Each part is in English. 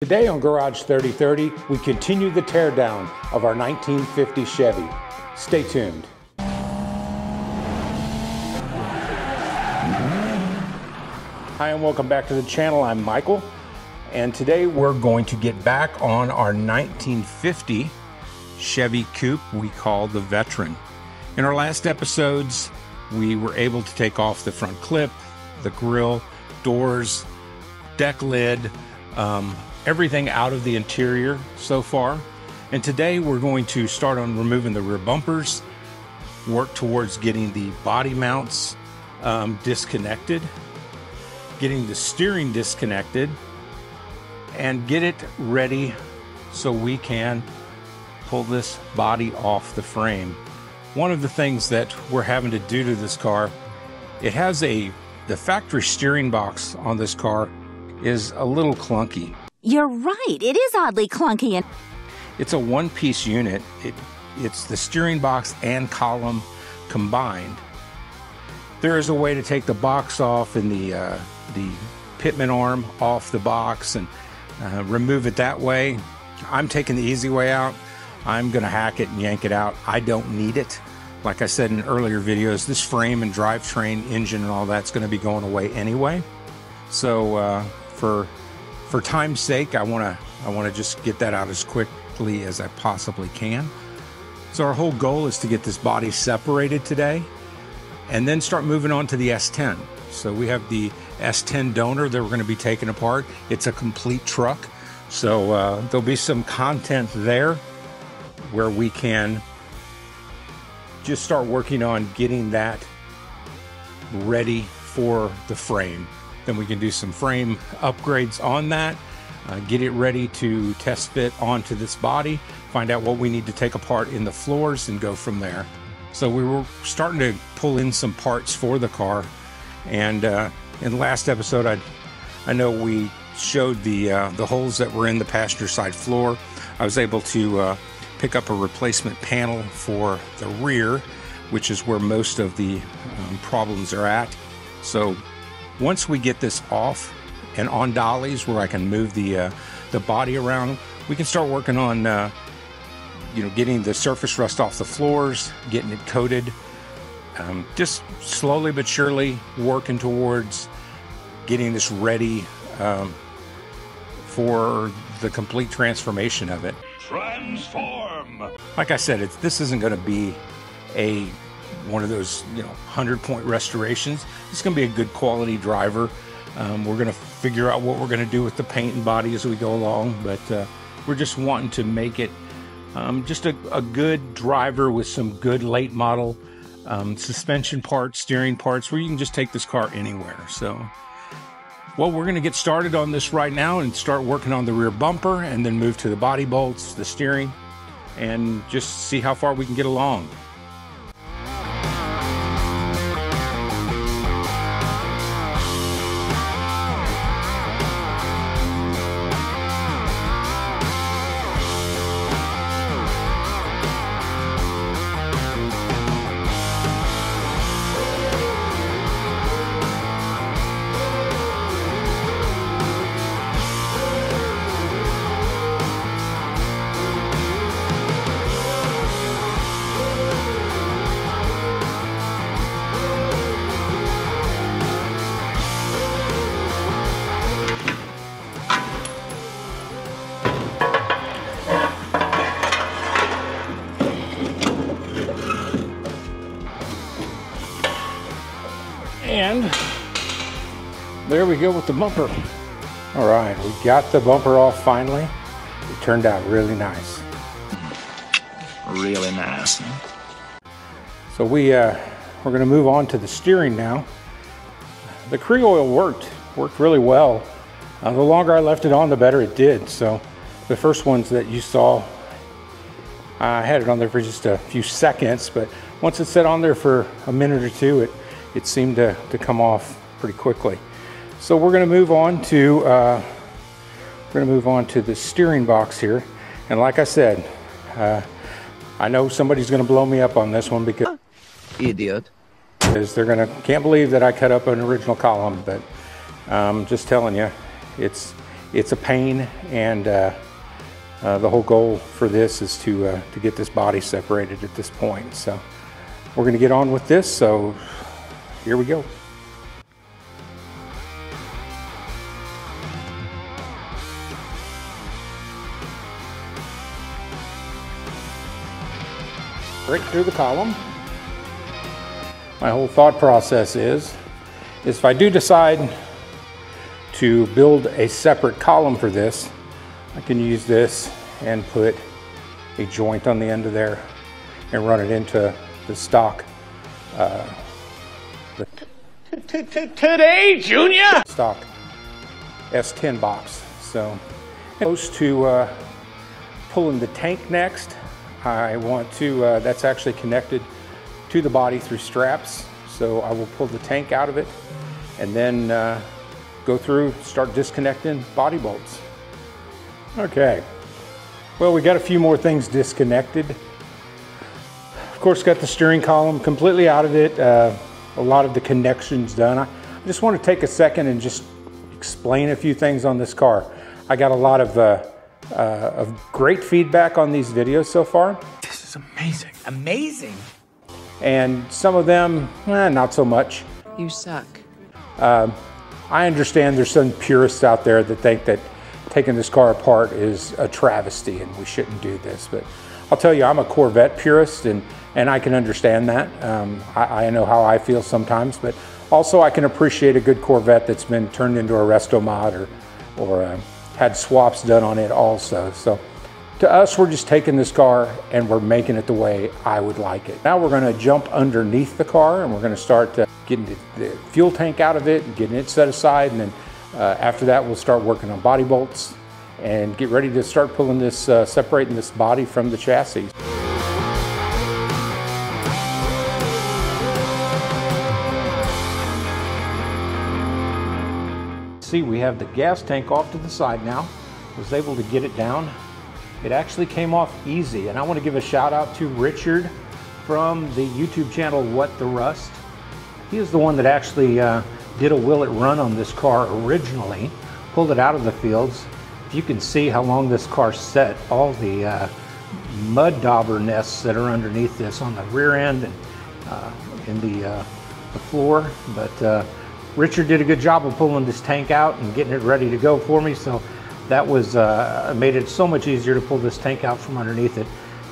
Today on Garage 3030, we continue the teardown of our 1950 Chevy. Stay tuned. Hi and welcome back to the channel. I'm Michael, and today we're going to get back on our 1950 Chevy coupe we call the Veteran. In our last episodes, we were able to take off the front clip, the grille, doors, deck lid, everything out of the interior so far. And today we're going to start on removing the rear bumpers, work towards getting the body mounts disconnected, getting the steering disconnected, and get it ready so we can pull this body off the frame. One of the things that we're having to do to this car, it has the factory steering box on this car is a little clunky. You're right, it is oddly clunky. And it's a one-piece unit. It's the steering box and column combined. There is a way to take the box off and the pitman arm off the box and remove it that way. I'm taking the easy way out. I'm gonna hack it and yank it out. I don't need it. Like I said in earlier videos, this frame and drivetrain, engine and all that's gonna be going away anyway. So for time's sake, I wanna just get that out as quickly as I possibly can. So our whole goal is to get this body separated today and then start moving on to the S10. So we have the S10 donor that we're gonna be taking apart. It's a complete truck. So there'll be some content there where we can just start working on getting that ready for the frame. Then we can do some frame upgrades on that, get it ready to test fit onto this body, find out what we need to take apart in the floors and go from there. So we were starting to pull in some parts for the car, and in the last episode I know we showed the holes that were in the passenger side floor. I was able to pick up a replacement panel for the rear, which is where most of the problems are at. So once we get this off and on dollies where I can move the body around, we can start working on getting the surface rust off the floors, getting it coated, just slowly but surely working towards getting this ready for the complete transformation of it. Transform! Like I said, this isn't going to be one of those 100-point restorations. It's going to be a good quality driver. We're going to figure out what we're going to do with the paint and body as we go along, but we're just wanting to make it just a good driver with some good late model suspension parts, steering parts, where you can just take this car anywhere. So, well, we're going to get started on this right now and start working on the rear bumper and then move to the body bolts, the steering, and just see how far we can get along. And there we go with the bumper. All right, we got the bumper off finally. It turned out really nice. Really nice. So we're going to move on to the steering now. The Cre-oil worked really well. The longer I left it on, the better it did. So the first ones that you saw, I had it on there for just a few seconds, but once it sat on there for a minute or two, it seemed to come off pretty quickly. So we're going to move on to the steering box here. And like I said, I know somebody's going to blow me up on this one because Idiot. Can't believe that I cut up an original column, but just telling you, it's it's a pain, and the whole goal for this is to get this body separated at this point. So we're going to get on with this, so here we go. Break through the column. My whole thought process is if I do decide to build a separate column for this, I can use this and put a joint on the end of there and run it into the stock Today, Junior! Stock S10 box. So opposed to pulling the tank next, I want to, that's actually connected to the body through straps. So I will pull the tank out of it and then go through, start disconnecting body bolts. Okay, well, we got a few more things disconnected. Of course, got the steering column completely out of it. A lot of the connections done. I just want to take a second and just explain a few things on this car. I got a lot of great feedback on these videos so far. This is amazing. Amazing? And some of them, not so much. You suck. I understand there's some purists out there that think that taking this car apart is a travesty and we shouldn't do this. But I'll tell you, I'm a Corvette purist, and I can understand that. I know how I feel sometimes, but also I can appreciate a good Corvette that's been turned into a resto mod or had swaps done on it also. So to us, we're just taking this car and we're making it the way I would like it. Now we're going to jump underneath the car and we're going to start getting the fuel tank out of it and getting it set aside. And then after that, we'll start working on body bolts and get ready to start pulling this, separating this body from the chassis. See, we have the gas tank off to the side now. Was able to get it down. It actually came off easy, and I want to give a shout out to Richard from the YouTube channel What the Rust. He is the one that actually did a will it run on this car originally, pulled it out of the fields. If you can see how long this car set, all the mud dauber nests that are underneath this on the rear end and in the floor. But Richard did a good job of pulling this tank out and getting it ready to go for me. So that was made it so much easier to pull this tank out from underneath it.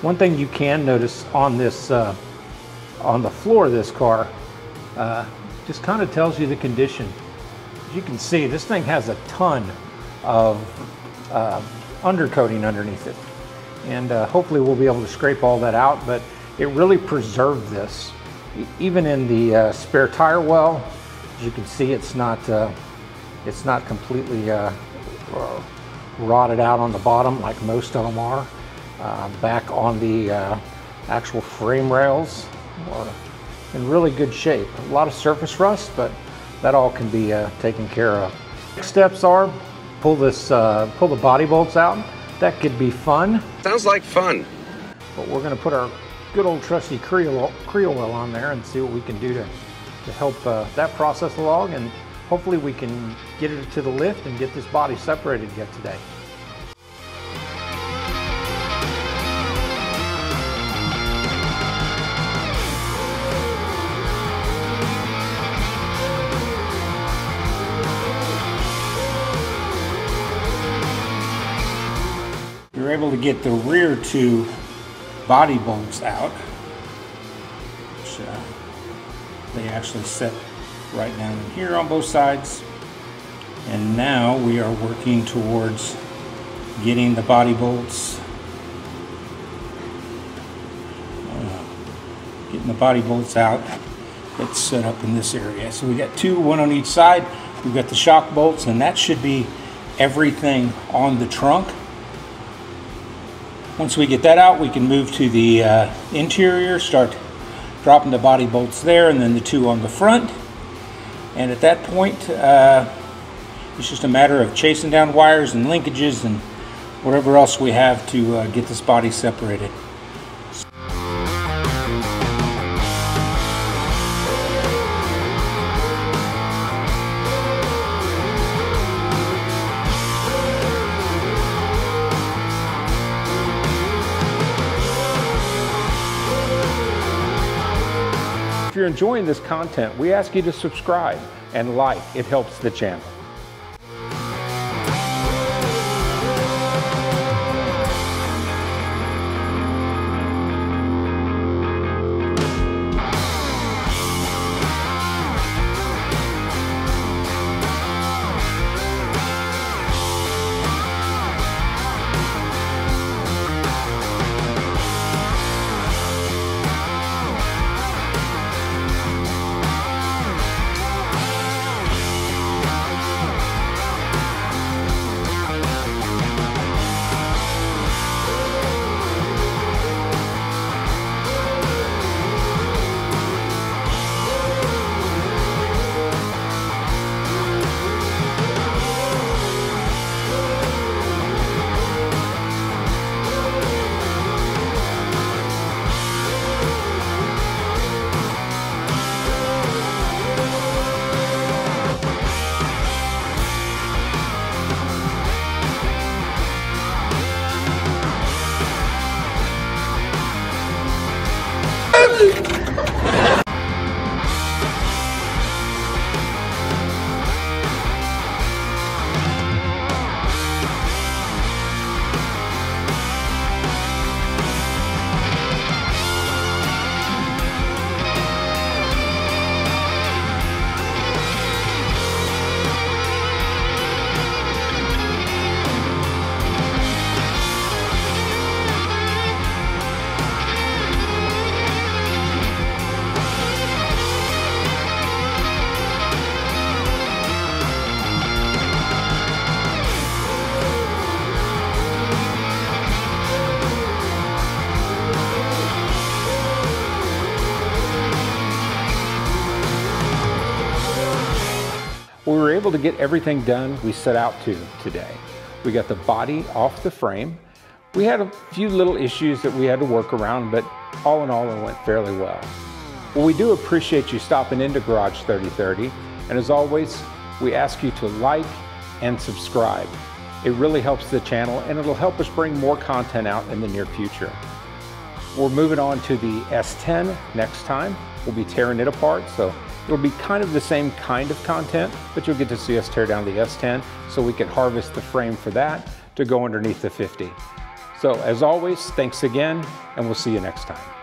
One thing you can notice on this, on the floor of this car, just kind of tells you the condition. As you can see, this thing has a ton of undercoating underneath it. And hopefully we'll be able to scrape all that out, but it really preserved this. Even in the spare tire well, as you can see, it's not completely rotted out on the bottom like most of them are. Back on the actual frame rails are in really good shape. A lot of surface rust, but that all can be taken care of. Next steps are pull the body bolts out. That could be fun. Sounds like fun. But we're going to put our good old trusty Cre-oil on there and see what we can do to help that process along, and hopefully we can get it to the lift and get this body separated yet today. You're able to get the rear two body bolts out, which they actually set right down in here on both sides. And now we are working towards getting the body bolts, out. That's set up in this area. So we got two, one on each side. We've got the shock bolts, and that should be everything on the trunk. Once we get that out, we can move to the interior, start dropping the body bolts there, and then the two on the front. And at that point, it's just a matter of chasing down wires and linkages and whatever else we have to get this body separated. If you're enjoying this content, we ask you to subscribe and like. It helps the channel. We were able to get everything done we set out to today. We got the body off the frame. We had a few little issues that we had to work around, but all in all, it went fairly well. Well, we do appreciate you stopping into Garage 3030, and as always, we ask you to like and subscribe. It really helps the channel, and it'll help us bring more content out in the near future. We're moving on to the S10 next time. We'll be tearing it apart, so it'll be kind of the same kind of content, but you'll get to see us tear down the S10 so we can harvest the frame for that to go underneath the 50. So as always, thanks again, and we'll see you next time.